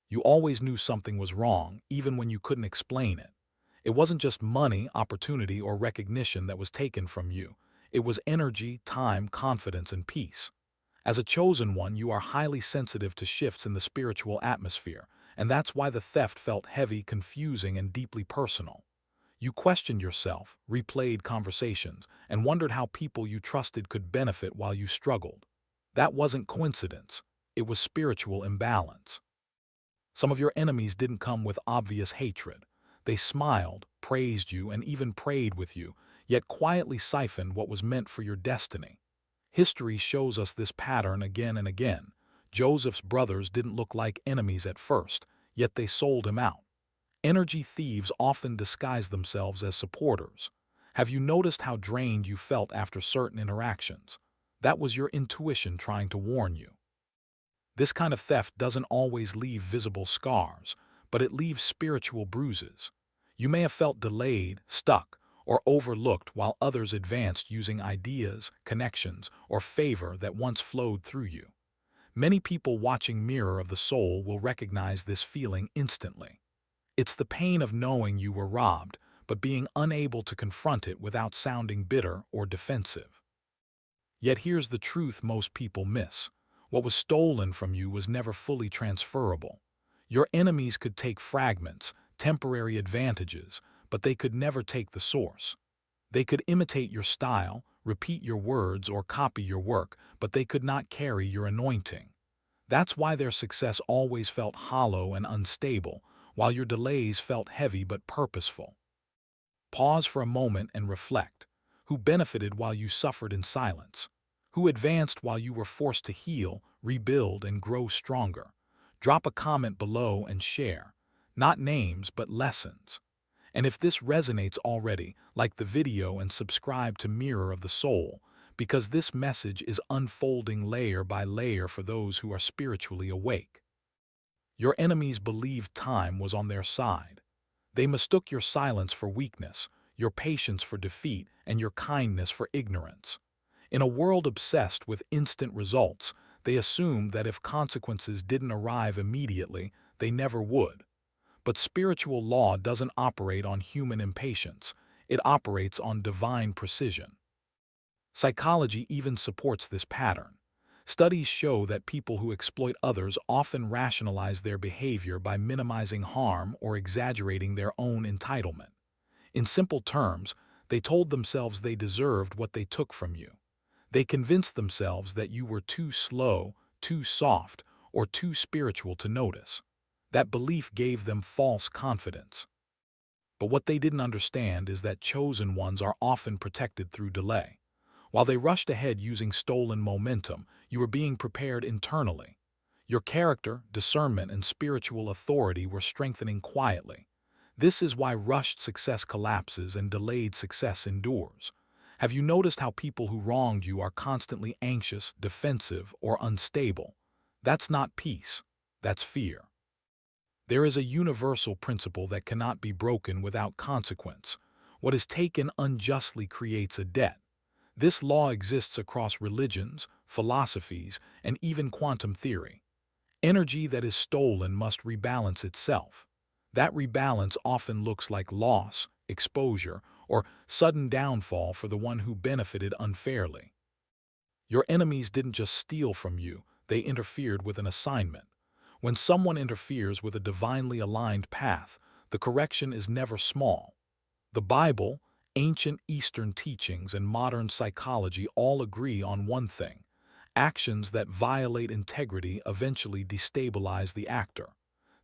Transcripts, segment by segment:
You always knew something was wrong, even when you couldn't explain it. It wasn't just money, opportunity, or recognition that was taken from you. It was energy, time, confidence, and peace. As a chosen one, you are highly sensitive to shifts in the spiritual atmosphere, and that's why the theft felt heavy, confusing, and deeply personal. You questioned yourself, replayed conversations, and wondered how people you trusted could benefit while you struggled. That wasn't coincidence. It was spiritual imbalance. Some of your enemies didn't come with obvious hatred. They smiled, praised you, and even prayed with you, yet quietly siphoned what was meant for your destiny. History shows us this pattern again and again. Joseph's brothers didn't look like enemies at first, yet they sold him out. Energy thieves often disguise themselves as supporters. Have you noticed how drained you felt after certain interactions? That was your intuition trying to warn you. This kind of theft doesn't always leave visible scars, but it leaves spiritual bruises. You may have felt delayed, stuck, or overlooked while others advanced using ideas, connections, or favor that once flowed through you. Many people watching Mirror of the Soul will recognize this feeling instantly. It's the pain of knowing you were robbed, but being unable to confront it without sounding bitter or defensive. Yet here's the truth most people miss. What was stolen from you was never fully transferable. Your enemies could take fragments, temporary advantages, but they could never take the source. They could imitate your style, repeat your words, or copy your work, but they could not carry your anointing. That's why their success always felt hollow and unstable, while your delays felt heavy but purposeful. Pause for a moment and reflect. Who benefited while you suffered in silence? Who advanced while you were forced to heal, rebuild, and grow stronger? Drop a comment below and share. Not names, but lessons. And if this resonates already, like the video and subscribe to Mirror of the Soul, because this message is unfolding layer by layer for those who are spiritually awake. Your enemies believed time was on their side. They mistook your silence for weakness, your patience for defeat, and your kindness for ignorance. In a world obsessed with instant results, they assumed that if consequences didn't arrive immediately, they never would. But spiritual law doesn't operate on human impatience. It operates on divine precision. Psychology even supports this pattern. Studies show that people who exploit others often rationalize their behavior by minimizing harm or exaggerating their own entitlement. In simple terms, they told themselves they deserved what they took from you. They convinced themselves that you were too slow, too soft, or too spiritual to notice. That belief gave them false confidence. But what they didn't understand is that chosen ones are often protected through delay. While they rushed ahead using stolen momentum, you were being prepared internally. Your character, discernment, and spiritual authority were strengthening quietly. This is why rushed success collapses and delayed success endures. Have you noticed how people who wronged you are constantly anxious, defensive, or unstable? That's not peace. That's fear. There is a universal principle that cannot be broken without consequence. What is taken unjustly creates a debt. This law exists across religions, philosophies, and even quantum theory. Energy that is stolen must rebalance itself. That rebalance often looks like loss, exposure, or sudden downfall for the one who benefited unfairly. Your enemies didn't just steal from you, they interfered with an assignment. When someone interferes with a divinely aligned path, the correction is never small. The Bible, ancient Eastern teachings, and modern psychology all agree on one thing. Actions that violate integrity eventually destabilize the actor.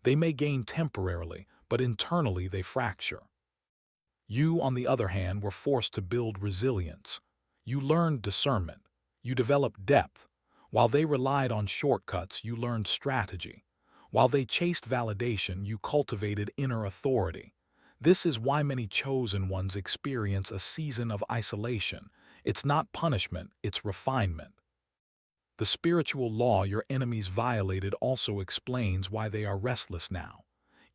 They may gain temporarily, but internally they fracture. You, on the other hand, were forced to build resilience. You learned discernment. You developed depth. While they relied on shortcuts, you learned strategy. While they chased validation, you cultivated inner authority. This is why many chosen ones experience a season of isolation. It's not punishment, it's refinement. The spiritual law your enemies violated also explains why they are restless now.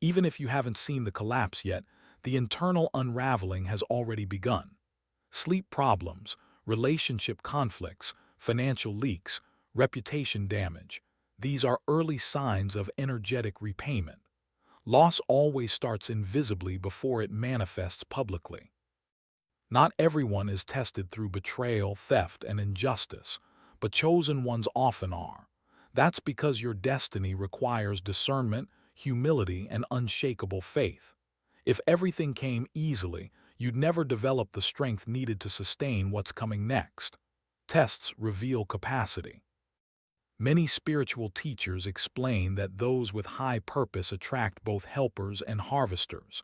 Even if you haven't seen the collapse yet, the internal unraveling has already begun. Sleep problems, relationship conflicts, financial leaks, reputation damage. These are early signs of energetic repayment. Loss always starts invisibly before it manifests publicly. Not everyone is tested through betrayal, theft, and injustice, but chosen ones often are. That's because your destiny requires discernment, humility, and unshakable faith. If everything came easily, you'd never develop the strength needed to sustain what's coming next. Tests reveal capacity. Many spiritual teachers explain that those with high purpose attract both helpers and harvesters.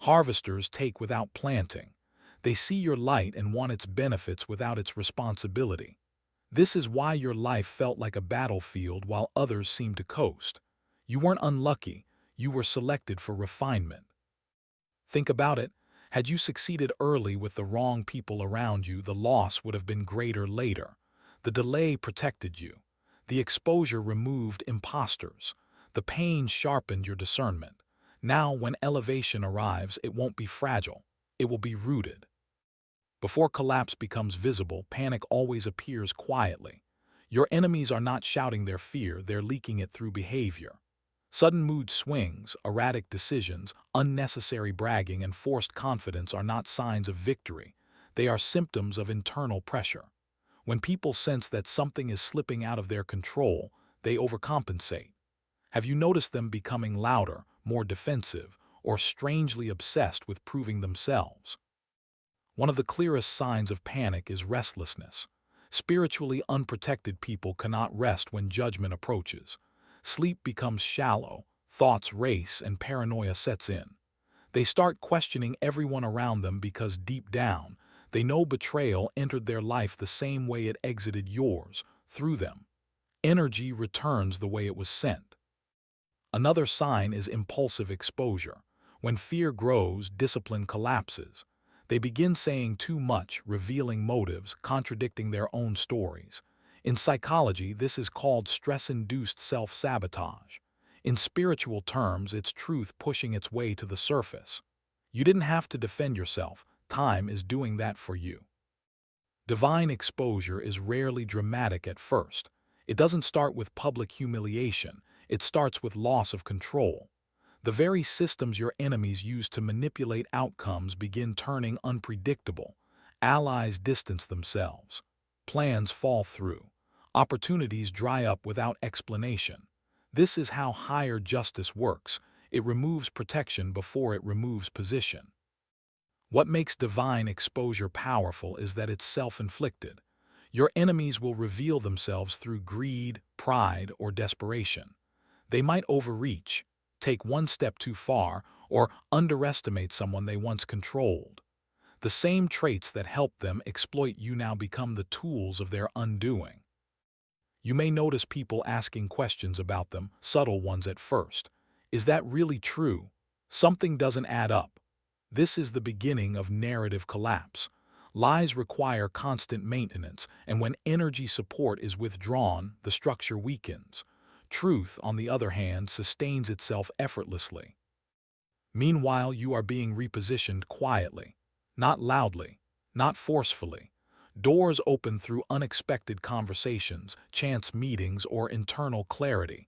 Harvesters take without planting. They see your light and want its benefits without its responsibility. This is why your life felt like a battlefield while others seemed to coast. You weren't unlucky, you were selected for refinement. Think about it. Had you succeeded early with the wrong people around you, the loss would have been greater later. The delay protected you. The exposure removed imposters. The pain sharpened your discernment. Now, when elevation arrives, it won't be fragile. It will be rooted. Before collapse becomes visible, panic always appears quietly. Your enemies are not shouting their fear, they're leaking it through behavior. Sudden mood swings, erratic decisions, unnecessary bragging, and forced confidence are not signs of victory. They are symptoms of internal pressure. When people sense that something is slipping out of their control, they overcompensate. Have you noticed them becoming louder, more defensive, or strangely obsessed with proving themselves? One of the clearest signs of panic is restlessness. Spiritually unprotected people cannot rest when judgment approaches. Sleep becomes shallow, thoughts race, and paranoia sets in. They start questioning everyone around them because deep down, they know betrayal entered their life the same way it exited yours, through them. Energy returns the way it was sent. Another sign is impulsive exposure. When fear grows, discipline collapses. They begin saying too much, revealing motives, contradicting their own stories. In psychology, this is called stress-induced self-sabotage. In spiritual terms, it's truth pushing its way to the surface. You didn't have to defend yourself. Time is doing that for you. Divine exposure is rarely dramatic at first. It doesn't start with public humiliation. It starts with loss of control. The very systems your enemies use to manipulate outcomes begin turning unpredictable. Allies distance themselves. Plans fall through. Opportunities dry up without explanation. This is how higher justice works. It removes protection before it removes position. What makes divine exposure powerful is that it's self-inflicted. Your enemies will reveal themselves through greed, pride, or desperation. They might overreach, take one step too far, or underestimate someone they once controlled. The same traits that helped them exploit you now become the tools of their undoing. You may notice people asking questions about them, subtle ones at first. Is that really true? Something doesn't add up. This is the beginning of narrative collapse. Lies require constant maintenance, and when energy support is withdrawn, the structure weakens. Truth, on the other hand, sustains itself effortlessly. Meanwhile, you are being repositioned quietly, not loudly, not forcefully. Doors open through unexpected conversations, chance meetings, or internal clarity.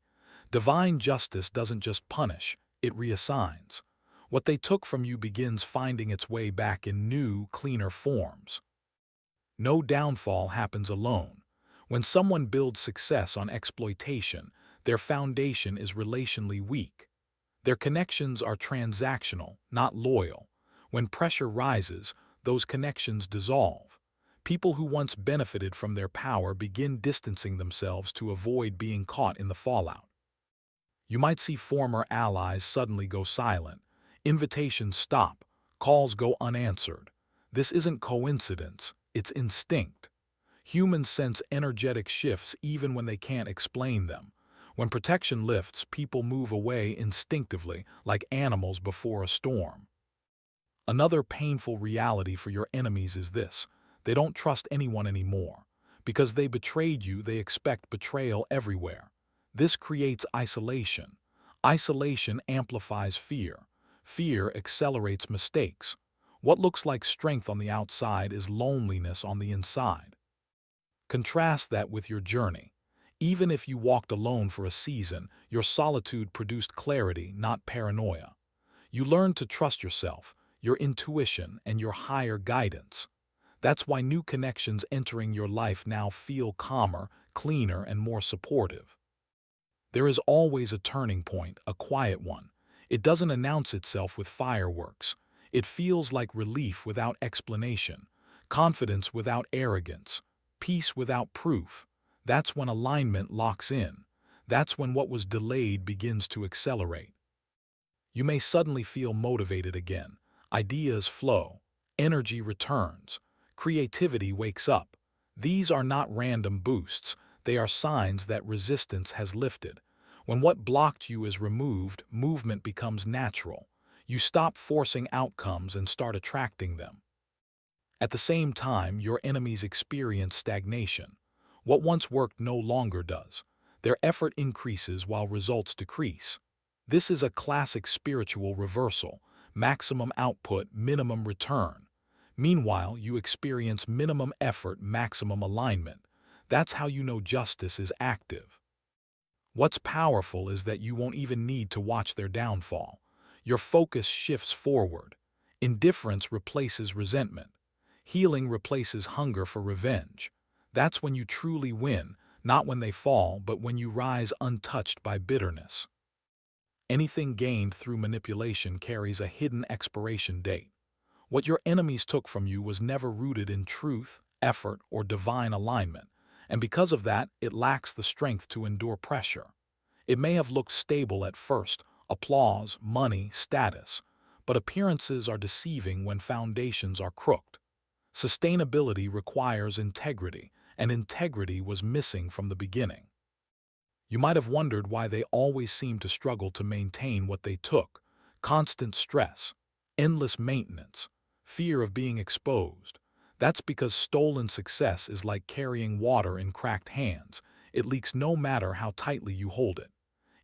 Divine justice doesn't just punish, it reassigns. What they took from you begins finding its way back in new, cleaner forms. No downfall happens alone. When someone builds success on exploitation, their foundation is relationally weak. Their connections are transactional, not loyal. When pressure rises, those connections dissolve. People who once benefited from their power begin distancing themselves to avoid being caught in the fallout. You might see former allies suddenly go silent. Invitations stop, calls go unanswered. This isn't coincidence, it's instinct. Humans sense energetic shifts even when they can't explain them. When protection lifts, people move away instinctively, like animals before a storm. Another painful reality for your enemies is this: they don't trust anyone anymore. Because they betrayed you, they expect betrayal everywhere. This creates isolation. Isolation amplifies fear. Fear accelerates mistakes. What looks like strength on the outside is loneliness on the inside. Contrast that with your journey. Even if you walked alone for a season, your solitude produced clarity, not paranoia. You learned to trust yourself, your intuition, and your higher guidance. That's why new connections entering your life now feel calmer, cleaner, and more supportive. There is always a turning point, a quiet one. It doesn't announce itself with fireworks. It feels like relief without explanation, confidence without arrogance, peace without proof. That's when alignment locks in. That's when what was delayed begins to accelerate. You may suddenly feel motivated again. Ideas flow. Energy returns. Creativity wakes up. These are not random boosts. They are signs that resistance has lifted. When what blocked you is removed, movement becomes natural. You stop forcing outcomes and start attracting them. At the same time, your enemies experience stagnation. What once worked no longer does. Their effort increases while results decrease. This is a classic spiritual reversal: maximum output, minimum return. Meanwhile, you experience minimum effort, maximum alignment. That's how you know justice is active. What's powerful is that you won't even need to watch their downfall. Your focus shifts forward. Indifference replaces resentment. Healing replaces hunger for revenge. That's when you truly win, not when they fall, but when you rise untouched by bitterness. Anything gained through manipulation carries a hidden expiration date. What your enemies took from you was never rooted in truth, effort, or divine alignment, and because of that, it lacks the strength to endure pressure. It may have looked stable at first: applause, money, status, but appearances are deceiving when foundations are crooked. Sustainability requires integrity, and integrity was missing from the beginning. You might have wondered why they always seemed to struggle to maintain what they took: constant stress, endless maintenance, fear of being exposed. That's because stolen success is like carrying water in cracked hands. It leaks no matter how tightly you hold it.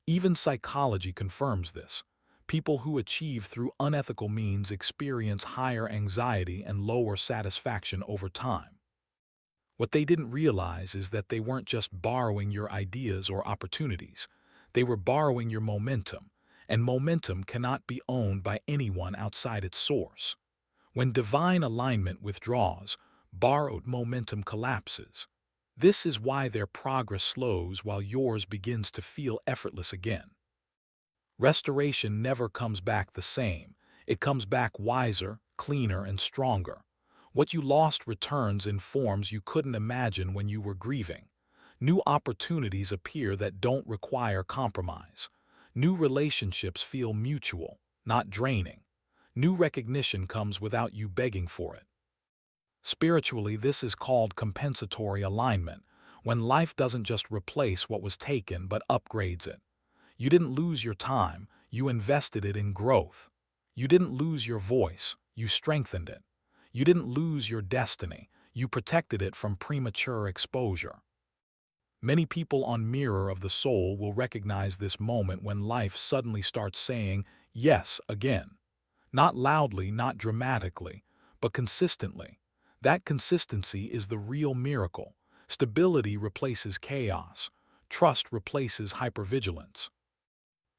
Even psychology confirms this. People who achieve through unethical means experience higher anxiety and lower satisfaction over time. What they didn't realize is that they weren't just borrowing your ideas or opportunities. They were borrowing your momentum, and momentum cannot be owned by anyone outside its source. When divine alignment withdraws, borrowed momentum collapses. This is why their progress slows while yours begins to feel effortless again. Restoration never comes back the same. It comes back wiser, cleaner, and stronger. What you lost returns in forms you couldn't imagine when you were grieving. New opportunities appear that don't require compromise. New relationships feel mutual, not draining. New recognition comes without you begging for it. Spiritually, this is called compensatory alignment, when life doesn't just replace what was taken but upgrades it. You didn't lose your time, you invested it in growth. You didn't lose your voice, you strengthened it. You didn't lose your destiny, you protected it from premature exposure. Many people on Mirror of the Soul will recognize this moment when life suddenly starts saying yes again. Not loudly, not dramatically, but consistently. That consistency is the real miracle. Stability replaces chaos. Trust replaces hypervigilance.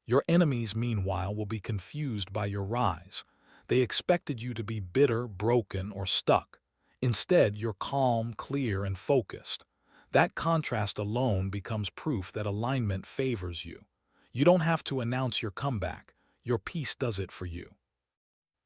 Your enemies, meanwhile, will be confused by your rise. They expected you to be bitter, broken, or stuck. Instead, you're calm, clear, and focused. That contrast alone becomes proof that alignment favors you. You don't have to announce your comeback. Your peace does it for you.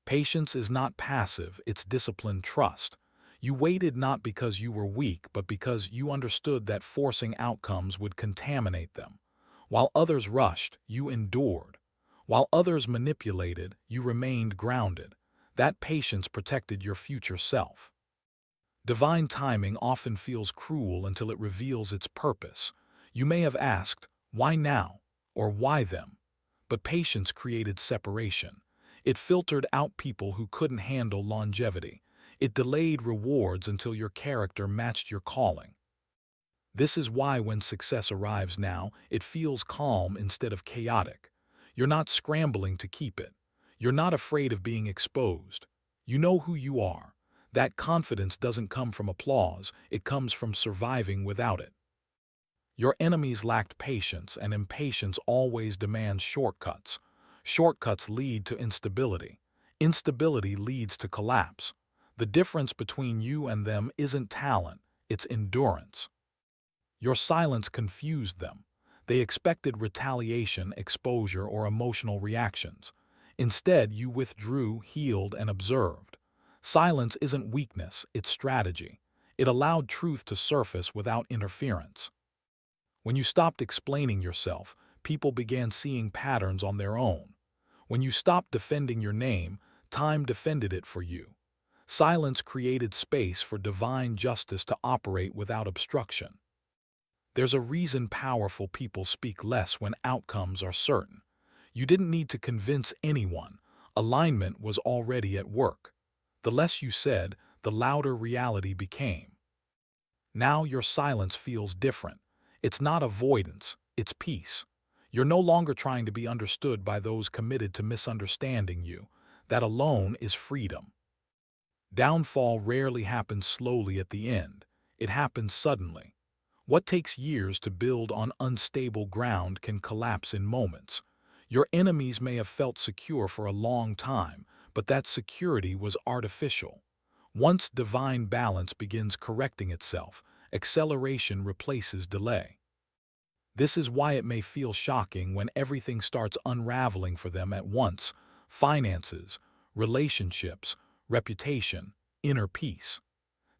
Patience is not passive, it's disciplined trust. You waited not because you were weak, but because you understood that forcing outcomes would contaminate them. While others rushed, you endured. While others manipulated, you remained grounded. That patience protected your future self. Divine timing often feels cruel until it reveals its purpose. You may have asked, why now? Or why them? But patience created separation. It filtered out people who couldn't handle longevity. It delayed rewards until your character matched your calling. This is why when success arrives now, it feels calm instead of chaotic. You're not scrambling to keep it. You're not afraid of being exposed. You know who you are. That confidence doesn't come from applause, it comes from surviving without it. Your enemies lacked patience, and impatience always demands shortcuts. Shortcuts lead to instability. Instability leads to collapse. The difference between you and them isn't talent, it's endurance. Your silence confused them. They expected retaliation, exposure, or emotional reactions. Instead, you withdrew, healed, and observed. Silence isn't weakness, it's strategy. It allowed truth to surface without interference. When you stopped explaining yourself, people began seeing patterns on their own. When you stopped defending your name, time defended it for you. Silence created space for divine justice to operate without obstruction. There's a reason powerful people speak less when outcomes are certain. You didn't need to convince anyone. Alignment was already at work. The less you said, the louder reality became. Now your silence feels different. It's not avoidance, it's peace. You're no longer trying to be understood by those committed to misunderstanding you. That alone is freedom. Downfall rarely happens slowly at the end. It happens suddenly. What takes years to build on unstable ground can collapse in moments. Your enemies may have felt secure for a long time, but that security was artificial. Once divine balance begins correcting itself, acceleration replaces delay. This is why it may feel shocking when everything starts unraveling for them at once: finances, relationships, reputation, inner peace.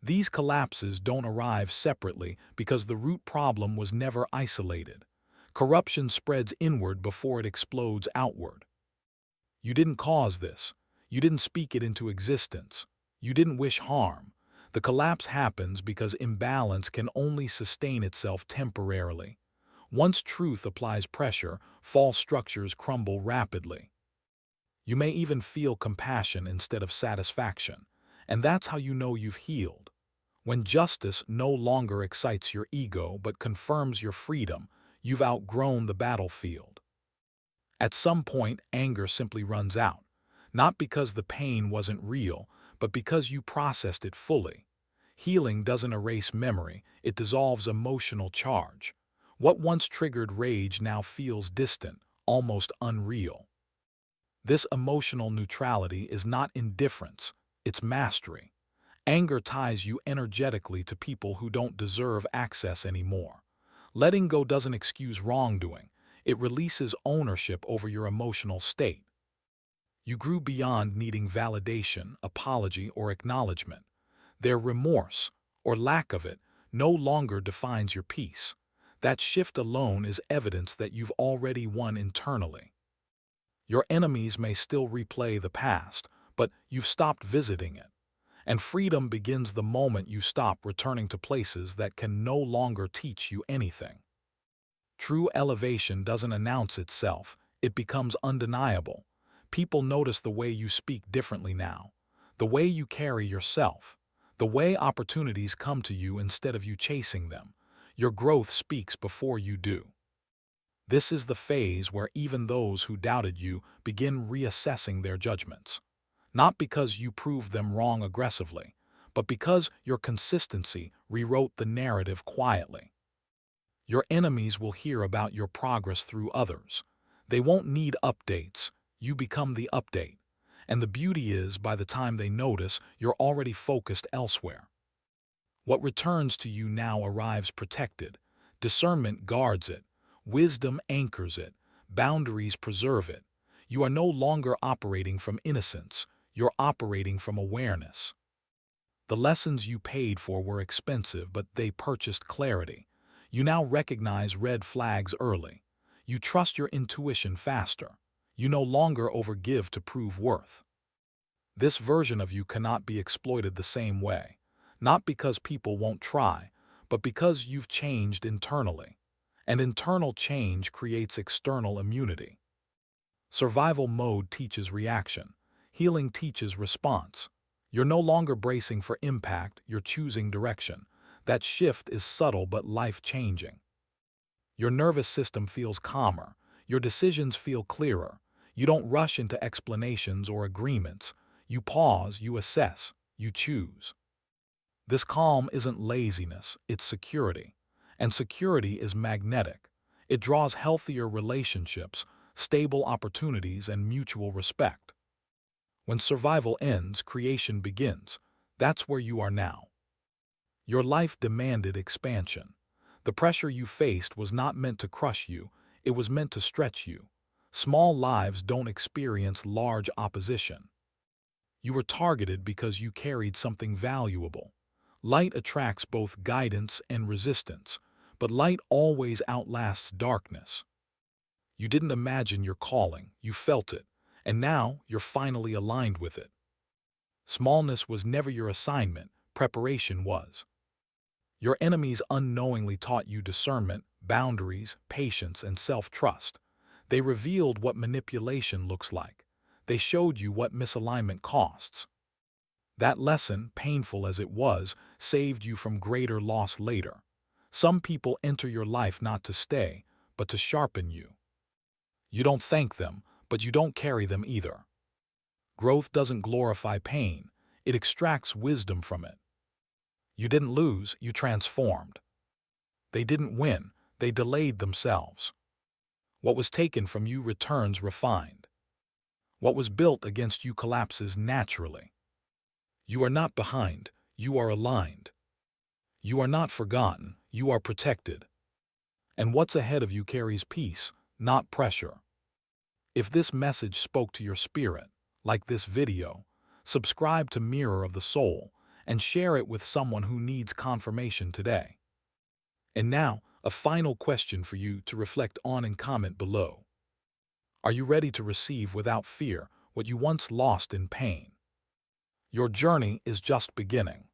These collapses don't arrive separately because the root problem was never isolated. Corruption spreads inward before it explodes outward. You didn't cause this. You didn't speak it into existence. You didn't wish harm. The collapse happens because imbalance can only sustain itself temporarily. Once truth applies pressure, false structures crumble rapidly. You may even feel compassion instead of satisfaction, and that's how you know you've healed. When justice no longer excites your ego but confirms your freedom, you've outgrown the battlefield. At some point, anger simply runs out, not because the pain wasn't real, but because you processed it fully. Healing doesn't erase memory, it dissolves emotional charge. What once triggered rage now feels distant, almost unreal. This emotional neutrality is not indifference, it's mastery. Anger ties you energetically to people who don't deserve access anymore. Letting go doesn't excuse wrongdoing, it releases ownership over your emotional state. You grew beyond needing validation, apology, or acknowledgement. Their remorse, or lack of it, no longer defines your peace. That shift alone is evidence that you've already won internally. Your enemies may still replay the past, but you've stopped visiting it. And freedom begins the moment you stop returning to places that can no longer teach you anything. True elevation doesn't announce itself, it becomes undeniable. People notice the way you speak differently now, the way you carry yourself, the way opportunities come to you instead of you chasing them. Your growth speaks before you do. This is the phase where even those who doubted you begin reassessing their judgments. Not because you proved them wrong aggressively, but because your consistency rewrote the narrative quietly. Your enemies will hear about your progress through others. They won't need updates, you become the update. And the beauty is, by the time they notice, you're already focused elsewhere. What returns to you now arrives protected. Discernment guards it. Wisdom anchors it. Boundaries preserve it. You are no longer operating from innocence. You're operating from awareness. The lessons you paid for were expensive, but they purchased clarity. You now recognize red flags early. You trust your intuition faster. You no longer overgive to prove worth. This version of you cannot be exploited the same way. Not because people won't try, but because you've changed internally. And internal change creates external immunity. Survival mode teaches reaction. Healing teaches response. You're no longer bracing for impact, you're choosing direction. That shift is subtle but life-changing. Your nervous system feels calmer. Your decisions feel clearer. You don't rush into explanations or agreements. You pause, you assess, you choose. This calm isn't laziness, it's security. And security is magnetic. It draws healthier relationships, stable opportunities, and mutual respect. When survival ends, creation begins. That's where you are now. Your life demanded expansion. The pressure you faced was not meant to crush you, it was meant to stretch you. Small lives don't experience large opposition. You were targeted because you carried something valuable. Light attracts both guidance and resistance, but light always outlasts darkness. You didn't imagine your calling, you felt it, and now you're finally aligned with it. Smallness was never your assignment, preparation was. Your enemies unknowingly taught you discernment, boundaries, patience, and self-trust. They revealed what manipulation looks like. They showed you what misalignment costs. That lesson, painful as it was, saved you from greater loss later. Some people enter your life not to stay, but to sharpen you. You don't thank them, but you don't carry them either. Growth doesn't glorify pain, it extracts wisdom from it. You didn't lose, you transformed. They didn't win, they delayed themselves. What was taken from you returns refined. What was built against you collapses naturally. You are not behind, you are aligned. You are not forgotten, you are protected. And what's ahead of you carries peace, not pressure. If this message spoke to your spirit, like this video, subscribe to Mirror of the Soul and share it with someone who needs confirmation today. And now, a final question for you to reflect on and comment below. Are you ready to receive without fear what you once lost in pain? Your journey is just beginning.